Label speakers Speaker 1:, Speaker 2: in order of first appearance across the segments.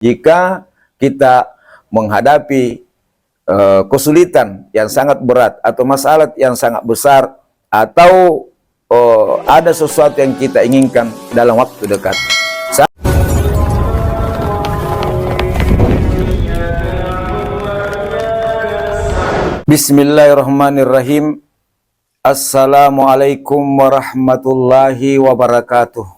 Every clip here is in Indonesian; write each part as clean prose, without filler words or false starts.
Speaker 1: Jika kita menghadapi kesulitan yang sangat berat atau masalah yang sangat besar, atau ada sesuatu yang kita inginkan dalam waktu dekat. Bismillahirrahmanirrahim. Assalamualaikum warahmatullahi wabarakatuh.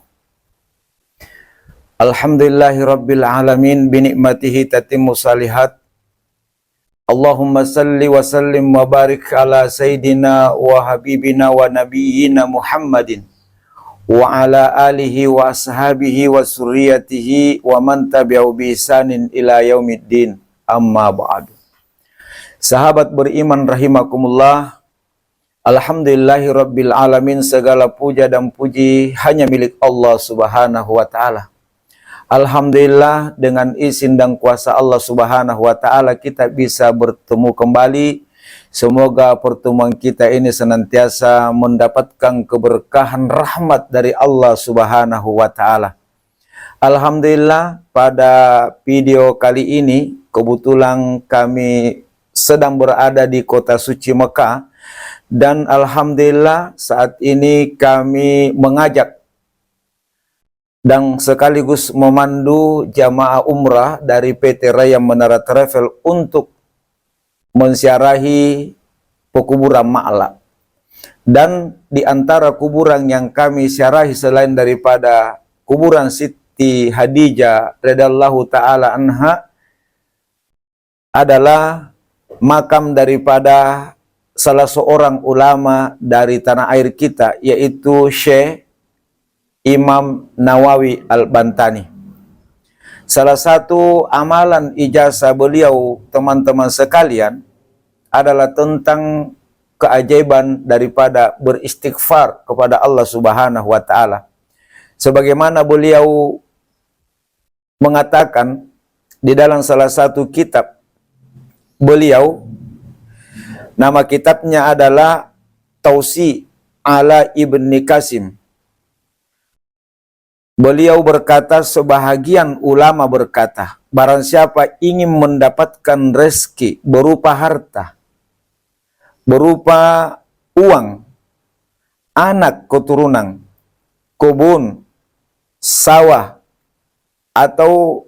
Speaker 1: Alhamdulillahirabbil alamin, binikmatihi tatimmu salihat. Allahumma salli wa sallim wa barik ala sayyidina wa habibina wa nabiyyina Muhammadin wa ala alihi wa ashabihi wa surriyatihi wa man tabi'ahu bi ihsanin ila yaumiddin. Amma ba'du. Sahabat beriman rahimakumullah, alhamdulillahirabbil alamin, segala puja dan puji hanya milik Allah Subhanahu wa taala. Alhamdulillah, dengan izin dan kuasa Allah Subhanahu wa taala kita bisa bertemu kembali. Semoga pertemuan kita ini senantiasa mendapatkan keberkahan rahmat dari Allah Subhanahu wa taala. Alhamdulillah, pada video kali ini kebetulan kami sedang berada di kota suci Mekah, dan alhamdulillah saat ini kami mengajak dan sekaligus memandu jamaah umrah dari PT Raya Menara Travel untuk menziarahi pekuburan Ma'la. Dan di antara kuburan yang kami ziarahi selain daripada kuburan Siti Hadijah radhiyallahu taala anha adalah makam daripada salah seorang ulama dari tanah air kita, yaitu Syekh Imam Nawawi Al-Bantani. Salah satu amalan ijazah beliau, teman-teman sekalian, adalah tentang keajaiban daripada beristighfar kepada Allah Subhanahu wa taala. Sebagaimana beliau mengatakan di dalam salah satu kitab beliau, nama kitabnya adalah Tausi ala Ibni Qasim. Beliau berkata, sebahagian ulama berkata, barang siapa ingin mendapatkan rezeki berupa harta, berupa uang, anak keturunan, kebun, sawah, atau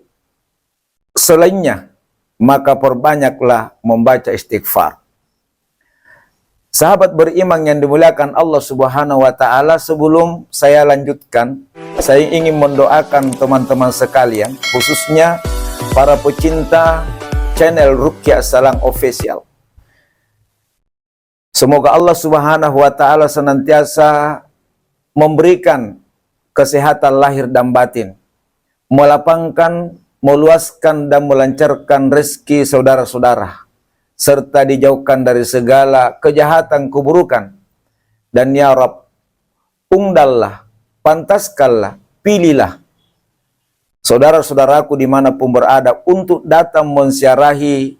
Speaker 1: selainnya, maka perbanyaklah membaca istighfar. Sahabat beriman yang dimuliakan Allah Subhanahu wa taala, sebelum saya lanjutkan, saya ingin mendoakan teman-teman sekalian, khususnya para pecinta channel Ruqyah Salam Official. Semoga Allah Subhanahu wa taala senantiasa memberikan kesehatan lahir dan batin, melapangkan, meluaskan dan melancarkan rezeki saudara-saudara, serta dijauhkan dari segala kejahatan keburukan. Dan ya Rabb, undallah, pantaskanlah, pilihlah saudara-saudaraku dimanapun berada untuk datang menziarahi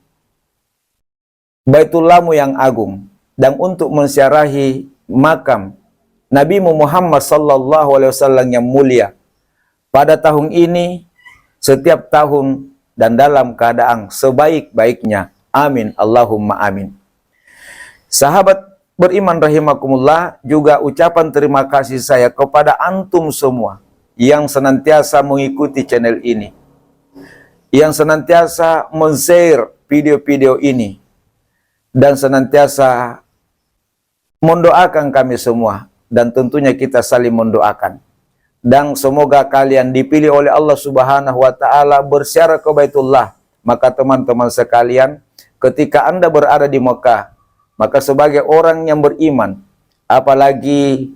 Speaker 1: Baitullah-Mu yang agung, dan untuk menziarahi makam Nabi Muhammad sallallahu alaihi wasallam yang mulia pada tahun ini, setiap tahun, dan dalam keadaan sebaik-baiknya. Amin, Allahumma amin. Sahabat beriman rahimakumullah, juga ucapan terima kasih saya kepada antum semua yang senantiasa mengikuti channel ini, yang senantiasa men-share video-video ini, dan senantiasa mendoakan kami semua, dan tentunya kita saling mendoakan. Dan semoga kalian dipilih oleh Allah Subhanahu wa taala berziarah ke Baitullah. Maka teman-teman sekalian, ketika Anda berada di Mekah, maka sebagai orang yang beriman, apalagi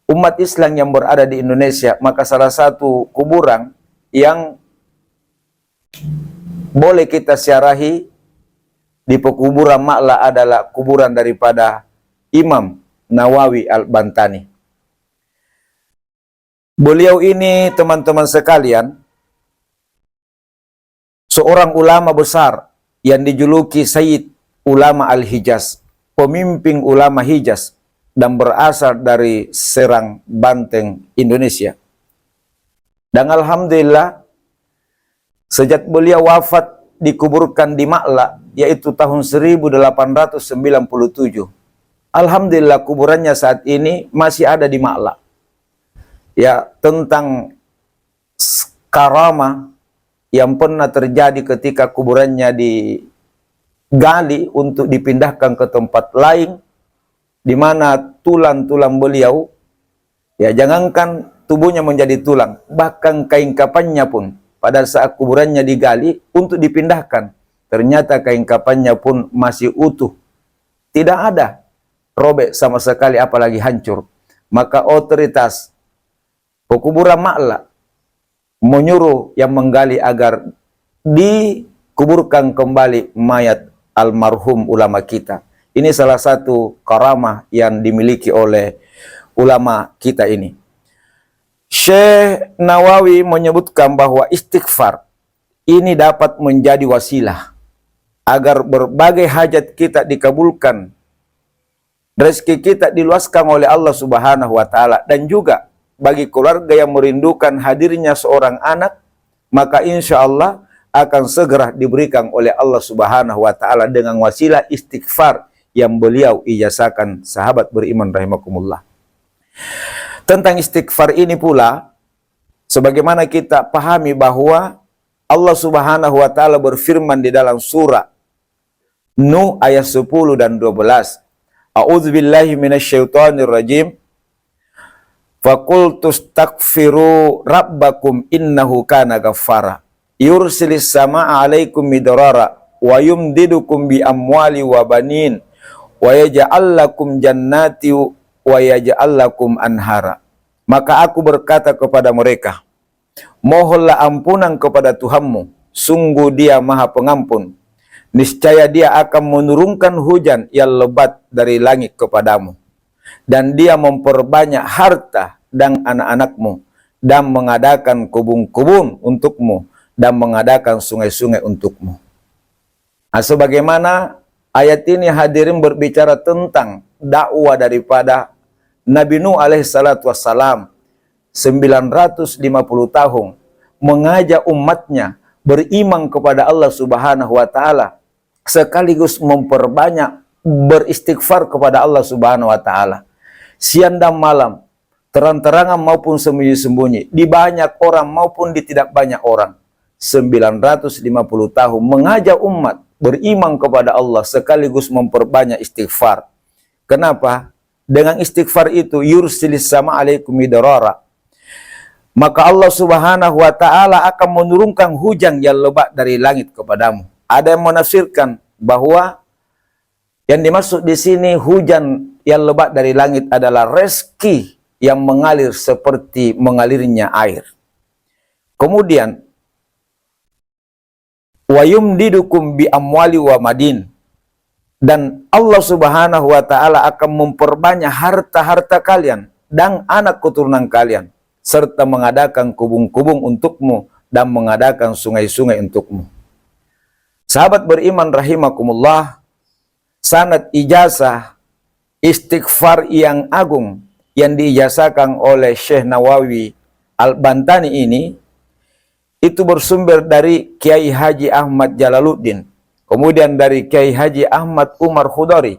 Speaker 1: umat Islam yang berada di Indonesia, maka salah satu kuburan yang boleh kita ziarahi di pekuburan Ma'la adalah kuburan daripada Imam Nawawi Al-Bantani. Beliau ini, teman-teman sekalian, seorang ulama besar yang dijuluki Sayyid Ulama Al-Hijaz, pemimpin ulama Hijaz, dan berasal dari Serang, Banten, Indonesia. Dan alhamdulillah, Sejak beliau wafat dikuburkan di Ma'la, yaitu tahun 1897. Alhamdulillah kuburannya saat ini masih ada di Ma'la. Ya, tentang karamah yang pernah terjadi ketika kuburannya digali untuk dipindahkan ke tempat lain, di mana tulang-tulang beliau, ya jangankan tubuhnya menjadi tulang, bahkan kain kafannya pun pada saat kuburannya digali untuk dipindahkan, ternyata kain kafannya pun masih utuh, tidak ada robek sama sekali, apalagi hancur. Maka otoritas pekuburan Ma'la menyuruh yang menggali agar dikuburkan kembali mayat almarhum ulama kita. Ini salah satu karamah yang dimiliki oleh ulama kita ini. Syekh Nawawi menyebutkan bahwa istighfar ini dapat menjadi wasilah agar berbagai hajat kita dikabulkan, rezeki kita diluaskan oleh Allah Subhanahu wa taala, dan juga bagi keluarga yang merindukan hadirnya seorang anak, maka insya Allah akan segera diberikan oleh Allah Subhanahu wa taala dengan wasilah istighfar yang beliau ijazahkan sahabat beriman rahimakumullah. Tentang istighfar ini pula, sebagaimana kita pahami bahwa Allah Subhanahu wa taala berfirman di dalam surah Nuh ayat 10 dan 12. A'udzubillahi minasyaitonir rajim. Faqultu astaghfiru rabbakum innahu kana ghaffara yursilis samaa'a 'alaikum midrara wa yumdidukum bi amwali wa banin wa yaj'al lakum jannati wa yaj'al lakum anhara. Maka aku berkata kepada mereka, mohonlah ampunan kepada Tuhanmu, sungguh Dia Maha Pengampun. Niscaya Dia akan menurunkan hujan yang lebat dari langit kepadamu, dan Dia memperbanyak harta dan anak-anakmu, dan mengadakan kebun-kebun untukmu, dan mengadakan sungai-sungai untukmu. Nah, sebagaimana ayat ini hadirin berbicara tentang dakwah daripada Nabi Nuh alaihissalatu wassalam, 950 tahun mengajak umatnya beriman kepada Allah Subhanahu wa taala, sekaligus memperbanyak beristighfar kepada Allah Subhanahu wa taala siang dan malam, terang-terangan maupun sembunyi-sembunyi, di banyak orang maupun di tidak banyak orang. 950 tahun mengajak umat beriman kepada Allah sekaligus memperbanyak istighfar. Kenapa? Dengan istighfar itu yursilis sama alaikum midrara, maka Allah Subhanahu wa taala akan menurunkan hujan yang lebat dari langit kepadamu. Ada yang menafsirkan bahwa yang dimaksud di sini hujan yang lebat dari langit adalah rezeki yang mengalir seperti mengalirnya air. Kemudian wa yumdidukum bi amwali wa madin, dan Allah Subhanahu wa taala akan memperbanyak harta-harta kalian dan anak keturunan kalian, serta mengadakan kubung-kubung untukmu dan mengadakan sungai-sungai untukmu. Sahabat beriman rahimakumullah, sanad ijazah istighfar yang agung yang diijazahkan oleh Syekh Nawawi Al-Bantani ini itu bersumber dari Kiai Haji Ahmad Jalaluddin, kemudian dari Kiai Haji Ahmad Umar Khudari,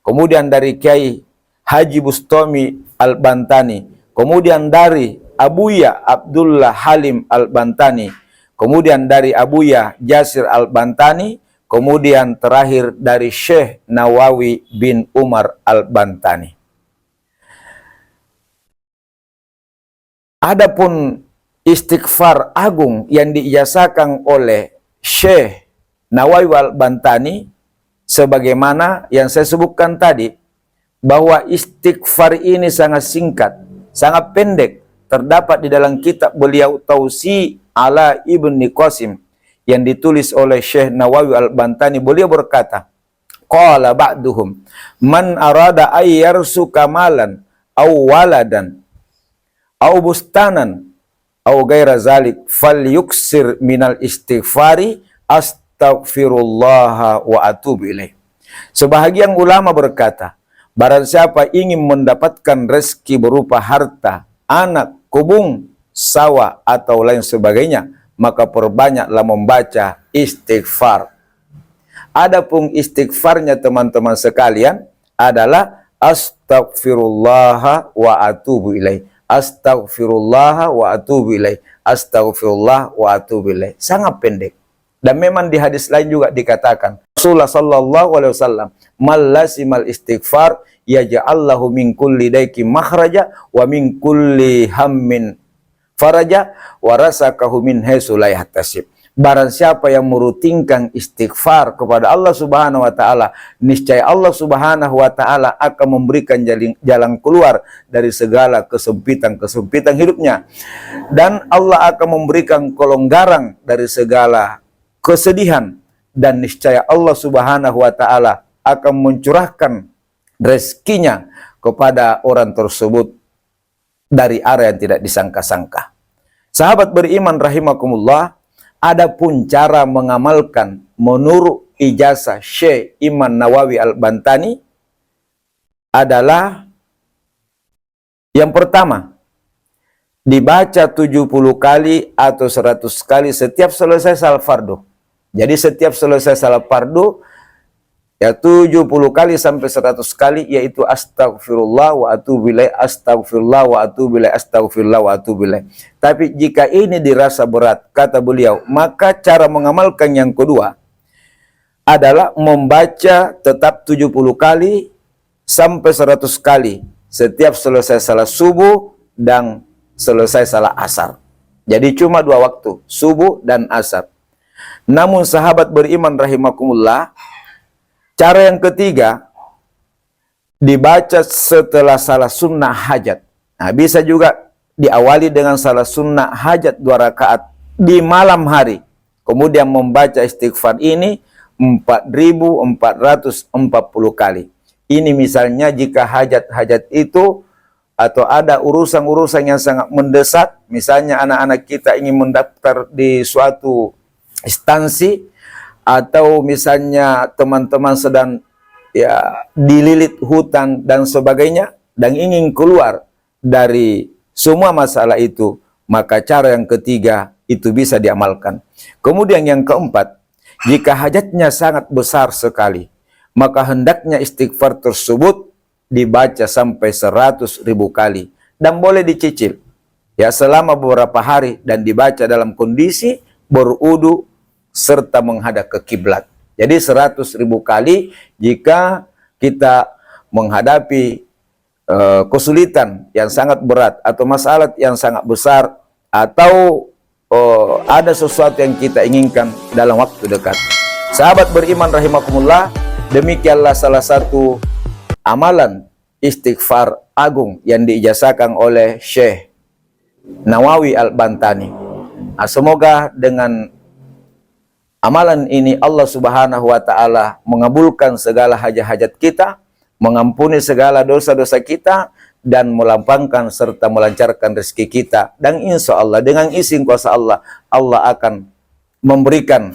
Speaker 1: kemudian dari Kiai Haji Bustami Al-Bantani, kemudian dari Abuya Abdullah Halim Al-Bantani, kemudian dari Abuya Jasir Al-Bantani, kemudian terakhir dari Syekh Nawawi bin Umar Al-Bantani. Adapun istighfar agung yang diijazahkan oleh Syekh Nawawi Al-Bantani, sebagaimana yang saya sebutkan tadi, bahwa istighfar ini sangat singkat, sangat pendek, terdapat di dalam kitab beliau Tausi ala Ibni Qasim yang ditulis oleh Syekh Nawawi Al-Bantani. Beliau berkata, qala ba'duhum man arada ayyarsuka malan aw waladan aw bustanan aw gaira zalik falyuksir minal istighfari astaghfirullah wa atubu ilaih. Sebahagian ulama berkata, barang siapa ingin mendapatkan rezeki berupa harta, anak, kebun, sawah atau lain sebagainya, maka perbanyaklah membaca istighfar. Adapun istighfarnya teman-teman sekalian adalah astaghfirullah wa atubu ilaih. Astaghfirullah wa atubu ilaih. Astaghfirullah wa atubu ilaih. Sangat pendek. Dan memang di hadis lain juga dikatakan, Rasulullah sallallahu alaihi wasallam, "Mallasimal istighfar yaj'allahu min kulli daikin makhraja wa min kulli hammin faraja wa rasakahu min haitsu la yahtasib." Barang siapa yang merutinkan istighfar kepada Allah Subhanahu wa taala, niscaya Allah Subhanahu wa taala akan memberikan jalan keluar dari segala kesempitan-kesempitan hidupnya. Dan Allah akan memberikan kelonggaran dari segala kesedihan, dan niscaya Allah Subhanahu wa taala akan mencurahkan rezekinya kepada orang tersebut dari arah yang tidak disangka-sangka. Sahabat beriman rahimakumullah, adapun cara mengamalkan menurut ijazah Syekh Imam Nawawi Al-Bantani adalah yang pertama, dibaca 70 kali atau 100 kali setiap selesai salat fardu. Jadi setiap selesai salat fardu ya 70 kali sampai 100 kali, yaitu astagfirullah wa atubu ilaih, astagfirullah wa atubu ilaih, astagfirullah wa atubu ilaih. Tapi jika ini dirasa berat, kata beliau, maka cara mengamalkan yang kedua adalah membaca tetap 70 kali sampai 100 kali setiap selesai salat subuh dan selesai salat asar. Jadi cuma 2 waktu, subuh dan asar. Namun sahabat beriman rahimakumullah, cara yang ketiga dibaca setelah salat sunnah hajat. Nah, bisa juga diawali dengan salat sunnah hajat 2 rakaat di malam hari. Kemudian membaca istighfar ini 4.440 kali. Ini misalnya jika hajat-hajat itu atau ada urusan-urusan yang sangat mendesak, misalnya anak-anak kita ingin mendaftar di suatu instansi, atau misalnya teman-teman sedang ya dililit hutan dan sebagainya dan ingin keluar dari semua masalah itu, maka cara yang ketiga itu bisa diamalkan. Kemudian yang keempat, jika hajatnya sangat besar sekali, maka hendaknya istighfar tersebut dibaca sampai 100.000 kali dan boleh dicicil ya selama beberapa hari, dan dibaca dalam kondisi berudu serta menghadap ke kiblat. Jadi 100.000 kali jika kita menghadapi kesulitan yang sangat berat atau masalah yang sangat besar, atau ada sesuatu yang kita inginkan dalam waktu dekat. Sahabat beriman rahimakumullah, demikianlah salah satu amalan istighfar agung yang diijazahkan oleh Syekh Nawawi Al-Bantani. Nah, semoga dengan amalan ini Allah Subhanahu wa taala mengabulkan segala hajat-hajat kita, mengampuni segala dosa-dosa kita, dan melampangkan serta melancarkan rezeki kita. Dan insya Allah dengan izin kuasa Allah, Allah akan memberikan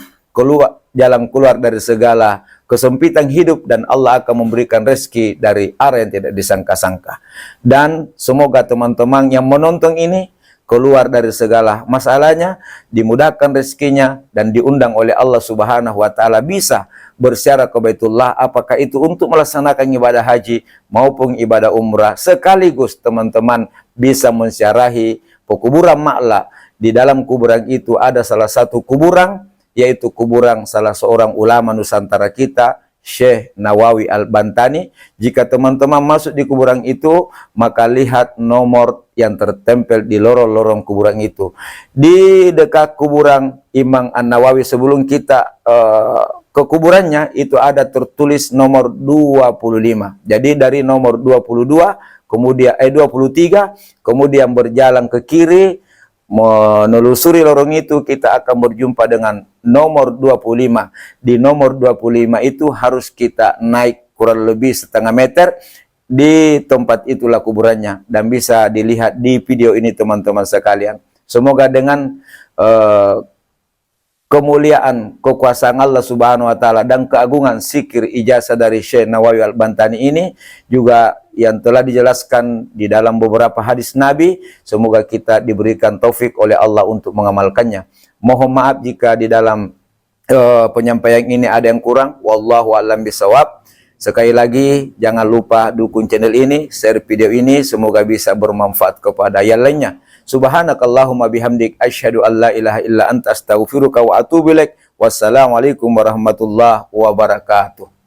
Speaker 1: jalan keluar dari segala kesempitan hidup, dan Allah akan memberikan rezeki dari arah yang tidak disangka-sangka. Dan semoga teman-teman yang menonton ini keluar dari segala masalahnya, dimudahkan rezekinya, dan diundang oleh Allah Subhanahu wa taala bisa berziarah ke Baitullah, apakah itu untuk melaksanakan ibadah haji maupun ibadah umrah. Sekaligus teman-teman bisa menziarahi pekuburan Ma'la. Di dalam kuburan itu ada salah satu kuburan, yaitu kuburan salah seorang ulama Nusantara kita, Syekh Nawawi Al-Bantani. Jika teman-teman masuk di kuburan itu, maka lihat nomor yang tertempel di lorong-lorong kuburan itu. Di dekat kuburan Imam An-Nawawi, sebelum kita ke kuburannya, itu ada tertulis nomor 25. Jadi dari nomor 22, kemudian 23, kemudian berjalan ke kiri, menelusuri lorong itu, kita akan berjumpa dengan nomor 25. Di nomor 25 itu harus kita naik kurang lebih setengah meter. Di tempat itulah kuburannya, dan bisa dilihat di video ini teman-teman sekalian. Semoga dengan kemuliaan kekuasaan Allah Subhanahu wa taala dan keagungan zikir ijazah dari Syekh Nawawi Al-Bantani ini, juga yang telah dijelaskan di dalam beberapa hadis Nabi, semoga kita diberikan taufik oleh Allah untuk mengamalkannya. Mohon maaf jika di dalam penyampaian ini ada yang kurang. Wallahu a'lam bishawab. Sekali lagi, jangan lupa dukung channel ini, share video ini, semoga bisa bermanfaat kepada yang lainnya. Subhanakallahumma bihamdik, asyhadu an la ilaha illa anta astaghfiruka wa atubu ilaik. Wassalamualaikum warahmatullahi wabarakatuh.